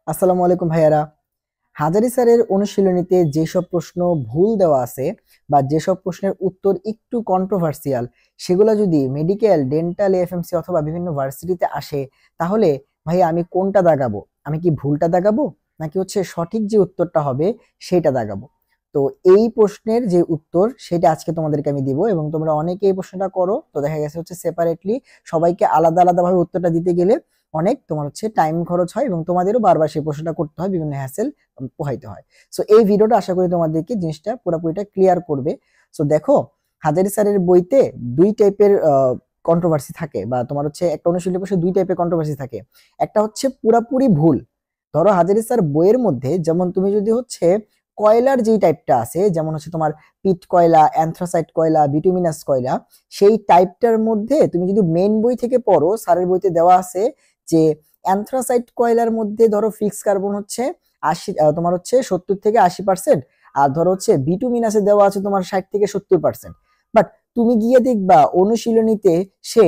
আসসালামু আলাইকুম ভাইয়ারা। হাজারী স্যারের অনুশীলনীতে যেসব প্রশ্ন ভুল দেওয়া আছে বা যেসব প্রশ্নের উত্তর একটু কন্ট্রোভার্সিয়াল, সেগুলো যদি মেডিকেল, ডেন্টাল, এফএমসি অথবা বিভিন্ন ভার্সিটিতে আসে, তাহলে ভাইয়া আমি কোনটা দাগাবো? আমি কি ভুলটা দাগাবো, নাকি সঠিক যে উত্তরটা হবে সেটা দাগাবো? তো এই প্রশ্নের যে উত্তর সেটা আজকে তোমাদেরকে আমি দিব, এবং তোমরা অনেকে এই প্রশ্নটা করো, তো দেখা গেছে সেপারেটলি সবাইকে আলাদা আলাদা ভাবে উত্তরটা দিতে গেলে অনেক তোমার টাইম খরচ হয়, এবং তোমাদেরও বারবার সেই প্রশ্নটা করতে হয়, বিভিন্ন হ্যাসেল পোহাইতে হয়। সো এই ভিডিওটা আশা করি তোমাদেরকে জিনিসটা পুরোপুরিটা ক্লিয়ার করবে। সো দেখো, হাজারি স্যারের বইতে দুই টাইপের কন্ট্রোভার্সি থাকে, বা তোমার একটা অনুশীলনী প্রশ্নে দুই টাইপের কন্ট্রোভার্সি থাকে। একটা পুরাপুরি ভুল। ধরো হাজারি স্যার বইয়ের মধ্যে যেমন তুমি যদি কয়লার যেই টাইপটা আছে, যেমন তোমার পিট কয়লা, অ্যানথ্রাসাইট কয়লা, বিটুমিনাস কয়লা, সেই টাইপটার মধ্যে তুমি যদি মেইন বই থেকে পড়ো, স্যারের বইতে দেওয়া আছে যে অ্যানথ্রাসাইট কয়লার মধ্যে ধরো ফিক্স কার্বন 80, তোমার 70 থেকে 80%, আর ধরো বিটুমিনাসে দেওয়া আছে তোমার 60 থেকে 70%। বাট তুমি গিয়ে দেখবা অনুশীলনীতে সে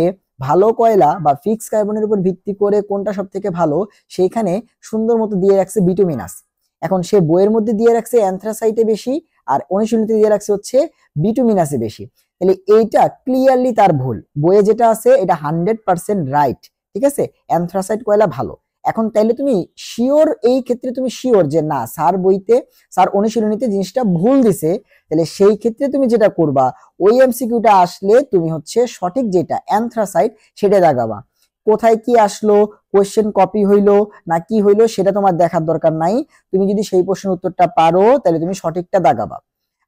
ভালো কয়লা বা ফিক্স কার্বনের উপর ভিত্তি করে কোনটা সব থেকে ভালো, সেইখানে সুন্দর মতো দিয়ে রাখছে বিটুমিনাস। এখন সে বইয়ের মধ্যে দিয়ে রাখছে অ্যানথ্রাসাইটে বেশি, আর অনুশীলনীতে দিয়ে রাখছে বিটুমিনাসে বেশি। তাহলে এইটা ক্লিয়ারলি তার ভুল। বইয়ে যেটা আছে এটা 100% রাইট, ঠিক আছে, অ্যানথ্রাসাইট কয়লা ভালো। এখন তাইলে তুমি শিওর, এই ক্ষেত্রে তুমি শিওর যে না, স্যার বইতে, স্যার অনুশীলনীতে জিনিসটা ভুল দিছে, তাহলে সেই ক্ষেত্রে তুমি যেটা করবা, ওই এমসিকিউটা আসলে তুমি সঠিক যেটা অ্যানথ্রাসাইট সেটা দাগাবা। কোথায় কি আসলো, কোশ্চেন কপি হইলো না কি হইলো, সেটা তোমার দেখার দরকার নাই। তুমি যদি সেই প্রশ্নের উত্তরটা পারো, তাহলে তুমি সঠিকটা দাগাবা।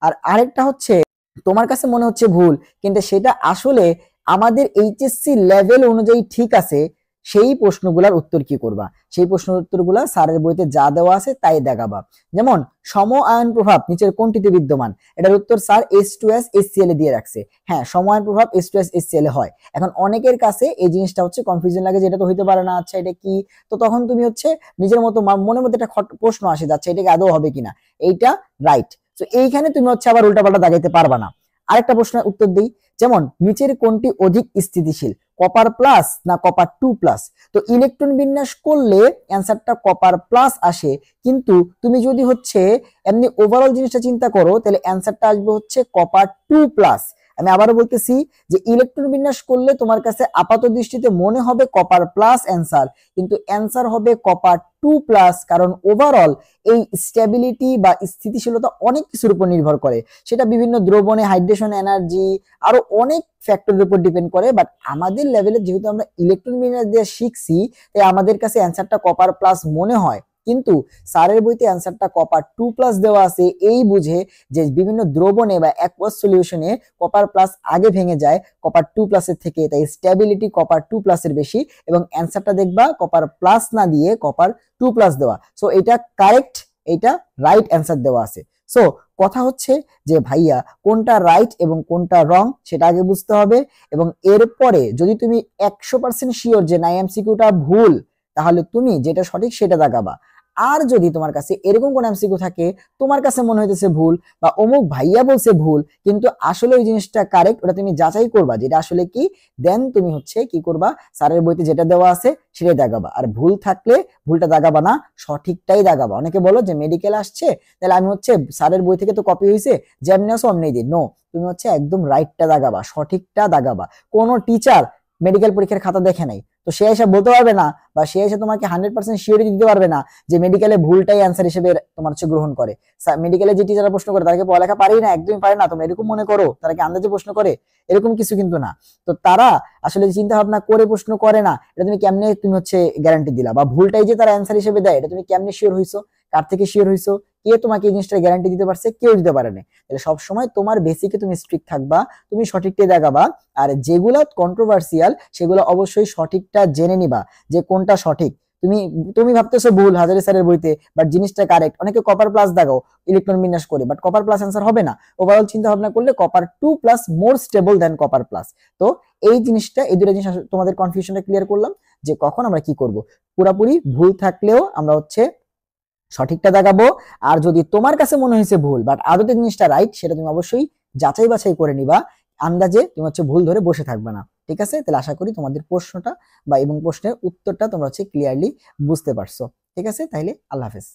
আর আরেকটা তোমার কাছে মনে হচ্ছে ভুল, কিন্তু সেটা আসলে আমাদের এইচএসসি লেভেল অনুযায়ী ঠিক আছে, সেই প্রশ্নগুলোর উত্তর কি করবা? সেই প্রশ্নের উত্তরগুলা স্যারের বইতে যা দেওয়া আছে তাই দেখাবা। যেমন সম আয়ন প্রভাব নিচের কোনটিতে বিদ্যমান? এটার উত্তর স্যার H2S HCl এ দিয়ে রাখছে। হ্যাঁ, সম আয়ন প্রভাব H2S HCl এ হয়। এখন অনেকের কাছে এই জিনিসটা কনফিউশন লাগে, যেটা তো হইতে পারে না, আচ্ছা এটা কি? তো তখন তুমি নিজের মতো মনের মধ্যে একটা প্রশ্ন আসে যাচ্ছে, এটা কি আদৌ হবে কিনা। এইটা রাইট। তো এইখানে তুমি আবার উল্টাপাল্টা দাগাইতে পারবা না। আরেকটা প্রশ্নের উত্তর দিই, যেমন নিচের কোনটি অধিক স্থিতিশীল, কপার প্লাস না কপার 2+? তো ইলেকট্রন বিন্যাস করলে অ্যান্সারটা কপার প্লাস আসে, কিন্তু তুমি যদি এমনি ওভারঅল জিনিসটা চিন্তা করো, তাহলে অ্যান্সারটা আসবে কপার 2+। আমি আবারও বলতেছি যে ইলেকট্রন বিন্যাস করলে তোমার কাছে আপাত দৃষ্টিতে মনে হবে কপার প্লাস অ্যান্সার, কিন্তু অ্যান্সার হবে কপার 2+, কারণ ওভারঅল এই স্টেবিলিটি বা স্থিতিশীলতা অনেক কিছুর উপর নির্ভর করে। সেটা বিভিন্ন দ্রবণে হাইড্রেশন এনার্জি, আরো অনেক ফ্যাক্টরের উপর ডিপেন্ড করে। বাট আমাদের লেভেলে যেহেতু আমরা ইলেকট্রন বিন্যাস দিয়ে শিখছি, তাই আমাদের কাছে অ্যান্সারটা কপার প্লাস মনে হয়। কিন্তু স্যারের বইতে অ্যান্সারটা কপার 2+ দেওয়া আছে, এই বুঝে যে বিভিন্ন দ্রবণে বা অ্যাকুয়াস সলিউশনে কপার প্লাস আগে ভেঙে যায় কপার 2+ এর থেকে, তাই স্টেবিলিটি কপার 2+ এর বেশি, এবং অ্যান্সারটা দেখবা কপার প্লাস না দিয়ে কপার 2+ দেওয়া। সো এটা কারেক্ট, এটা রাইট অ্যান্সার দেওয়া আছে। সো কথা যে ভাইয়া কোনটা রাইট এবং কোনটা রং সেটা আগে বুঝতে হবে, এবং এরপরে যদি তুমি 100% শিওর যে না এমসিকিউটা ভুল, তাহলে তুমি যেটা সঠিক সেটা দাগাবা। আর যদি তোমার কাছে এরকম কোন এমসিকিউ থাকে, তোমার কাছে মনে হইতেছে ভুল, বা অমুক ভাইয়া বলছে ভুল, কিন্তু আসলে ওই জিনিসটা কারেক্ট, ওটা তুমি যাচাই করবা যেটা আসলে কি, দেন তুমি কি করবা, স্যারের বইতে যেটা দেওয়া আছে সেটাই দাগাবা। আর ভুল থাকলে ভুলটা দাগাবা না, সঠিকটাই দাগাবা। অনেকে বলো যে মেডিকেল আসছে, তাহলে আমি স্যারের বই থেকে তো কপি হয়েছে, যেমনি আসো অমনি দিন। নো, তুমি একদম রাইটটা দাগাবা, সঠিকটা দাগাবা। কোনো টিচার মেডিকেল পরীক্ষার খাতা দেখে নাই, তো সে এসে বলতে পারবে না, বা সে এসে তোমাকে 100% শিওরিটি দিতে পারবে না যে মেডিকেলে ভুলটাই অ্যান্সার হিসেবে তোমার গ্রহণ করে। মেডিকেলে যে টিচাররা প্রশ্ন করে, তারা কি পড়ালেখা পারেই না? একদমই পারে না। তোমরা এরকম মনে করো তারা কি আন্দাজে প্রশ্ন করে? এরকম কিছু কিন্তু না। তো তারা আসলে চিন্তা ভাবনা করে প্রশ্ন করে না, এটা তুমি কেমনে তুমি গ্যারান্টি দিলা? বা ভুলটাই যে তারা অ্যান্সার হিসেবে দেয়, এটা তুমি কেমনে শিওর হইছো? কার থেকে শিওর হইছো? কে তোমাকে এই জিনিসটা গ্যারান্টি দিতে পারছে? কেউ দিতে পারে না। তাহলে সবসময় তোমার বেসিকে তুমি স্ট্রিক্ট থাকবা, তুমি সঠিকটাই দেখাবা। আর যেগুলা কন্ট্রোভার্সিয়াল সেগুলো অবশ্যই সঠিকটা জেনে নিবা যে কোনটা সঠিক। তুমি তুমি ভাবতেছো ভুল হাজারি স্যারের বইতে, বাট জিনিসটা কারেক্ট। অনেকে কপার প্লাস দাগাও ইলেকট্রন বিন্যাস করে, বাট কপার প্লাস অ্যান্সার হবে না। ওভারঅল চিন্তা ভাবনা করলে কপার 2+ মোর স্টেবল দেন কপার প্লাস। তো এই জিনিসটা, এই দুটো জিনিস তোমাদের কনফিউশনটা ক্লিয়ার করলাম যে কখন আমরা কি করব। পুরাপুরি ভুল থাকলেও আমরা সঠিকটা দেখাবো। আর যদি তোমার কাছে মনে হয়েছে ভুল বাট আদতে জিনিসটা রাইট, সেটা তুমি অবশ্যই যাচাই বাছাই করে নিবা। আন্দাজে তুমি ভুল ধরে বসে থাকবে না। ঠিক আছে, তাহলে আশা করি তোমাদের প্রশ্নটা এবং প্রশ্নের উত্তরটা তোমরা হচ্ছে ক্লিয়ারলি বুঝতে পারছো। ঠিক আছে, তাইলে আল্লাহ হাফেজ।